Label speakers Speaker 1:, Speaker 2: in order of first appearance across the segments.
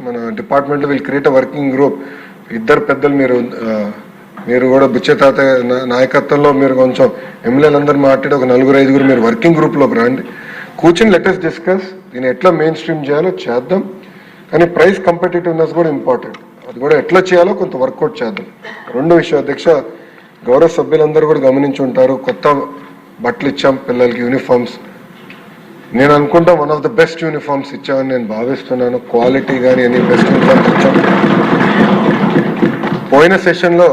Speaker 1: మన డిపార్ట్మెంట్లో will create a working group. ఇద్దరు పెద్దలు మీరు కూడా బుచ్చే తాత నాయకత్వంలో మీరు కొంచెం ఎమ్మెల్యేలందరూ మాట్లాడి ఒక 4-5 మీరు వర్కింగ్ గ్రూప్లోకి రండి, కూర్చుని లెటెస్ట్ డిస్కస్ దీన్ని ఎట్లా మెయిన్ స్ట్రీమ్ చేయాలో చేద్దాం. కానీ ప్రైస్ కంపిటేటివ్నెస్ కూడా ఇంపార్టెంట్, అది కూడా ఎట్లా చేయాలో కొంత వర్కౌట్ చేద్దాం. రెండో విషయం అధ్యక్ష, గౌరవ సభ్యులందరూ కూడా గమనించి ఉంటారు, కొత్త బట్టలు ఇచ్చాం పిల్లలకి, యూనిఫామ్స్. నేను అనుకుంటా one of the best uniforms ఇచ్చామని నేను భావిస్తున్నాను. క్వాలిటీ కానీ అన్ని బెస్ట్ యూనిఫామ్స్ ఇచ్చాం. పోయిన సెషన్లో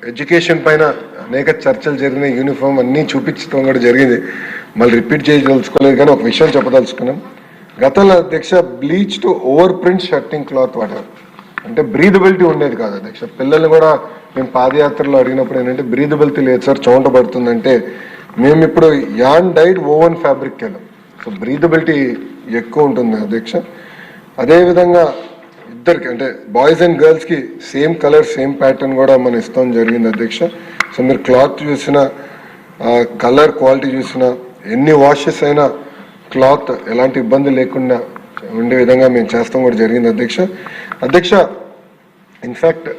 Speaker 1: ఎడ్యుకేషన్ పైన అనేక చర్చలు జరిగినాయి, యూనిఫామ్ అన్నీ చూపించడం కూడా జరిగింది, మళ్ళీ రిపీట్ చేయదలుచుకోలేదు. కానీ ఒక విషయం చెప్పదలుచుకున్నాం, గతంలో అధ్యక్ష bleach to over print shirting cloth వాడారు, అంటే బ్రీదబిలిటీ ఉండేది కాదు అధ్యక్ష. పిల్లల్ని కూడా మేము పాదయాత్రలో అడిగినప్పుడు ఏంటంటే బ్రీదబిలిటీ లేదు సార్, చెమట పడుతుందంటే మేము ఇప్పుడు యాన్ డైడ్ ఓవెన్ ఫ్యాబ్రిక్ వెళ్ళాం, సో బ్రీదబిలిటీ ఎక్కువ ఉంటుంది అధ్యక్ష. అదేవిధంగా ఇద్దరికి అంటే బాయ్స్ అండ్ గర్ల్స్కి సేమ్ కలర్ సేమ్ ప్యాటర్న్ కూడా మనం ఇస్తాం జరిగింది అధ్యక్ష. సో మీరు క్లాత్ చూసిన, కలర్ క్వాలిటీ చూసిన, ఎన్ని వాషెస్ అయినా క్లాత్ ఎలాంటి ఇబ్బంది లేకుండా ఉండే విధంగా మేము చేస్తాం కూడా జరిగింది అధ్యక్ష. ఇన్ఫ్యాక్ట్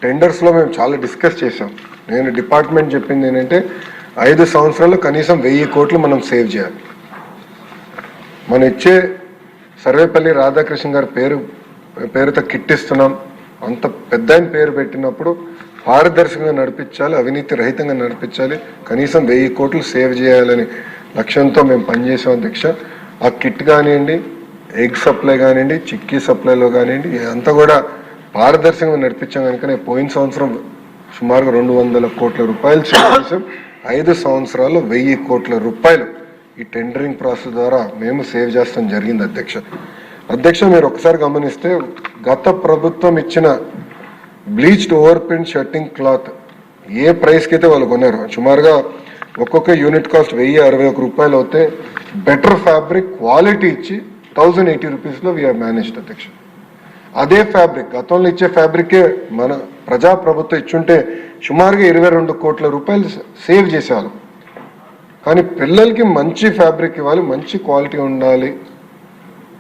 Speaker 1: టెండర్స్లో మేము చాలా డిస్కస్ చేసాం. నేను డిపార్ట్మెంట్ చెప్పింది ఏంటంటే 5 సంవత్సరాల్లో కనీసం 1000 కోట్లు మనం సేవ్ చేయాలి. మనం ఇచ్చే సర్వేపల్లి రాధాకృష్ణ గారి పేరుతో కిట్ ఇస్తున్నాం, అంత పెద్ద ఆయన పేరు పెట్టినప్పుడు పారదర్శకంగా నడిపించాలి, అవినీతి రహితంగా నడిపించాలి, కనీసం 1000 కోట్లు సేవ్ చేయాలని లక్ష్యంతో మేము పనిచేసాం అధ్యక్ష. ఆ కిట్ కానివ్వండి, ఎగ్ సప్లై కానివ్వండి, చిక్కీ సప్లైలో కానివ్వండి, అంతా కూడా పారదర్శకంగా నడిపించాం. కనుక పోయిన సంవత్సరం సుమారుగా 200 కోట్ల రూపాయలు సేవ్ చేసాం. 5 సంవత్సరాలు 1000 కోట్ల రూపాయలు ఈ టెండరింగ్ ప్రాసెస్ ద్వారా మేము సేవ్ చేస్తాం జరిగింది అధ్యక్ష. మీరు ఒకసారి గమనిస్తే గత ప్రభుత్వం ఇచ్చిన bleached over print shirting cloth ఏ ప్రైస్కి అయితే వాళ్ళు కొన్నారు, సుమారుగా ఒక్కొక్క యూనిట్ కాస్ట్ 1061 రూపాయలు అవుతే బెటర్ ఫ్యాబ్రిక్ క్వాలిటీ ఇచ్చి 1080 రూపీస్లో వీఆర్ మేనేజ్డ్ అధ్యక్ష. అదే ఫ్యాబ్రిక్ గతంలో ఇచ్చే ఫ్యాబ్రికే మన ప్రజాప్రభుత్వం ఇచ్చుంటే సుమారుగా 22 కోట్ల రూపాయలు సేవ్ చేసేవాళ్ళం. కానీ పిల్లలకి మంచి ఫ్యాబ్రిక్ ఇవ్వాలి, మంచి క్వాలిటీ ఉండాలి,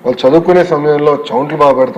Speaker 1: వాళ్ళు చదువుకునే సమయంలో చౌంట్లు బాగా పెడతాం.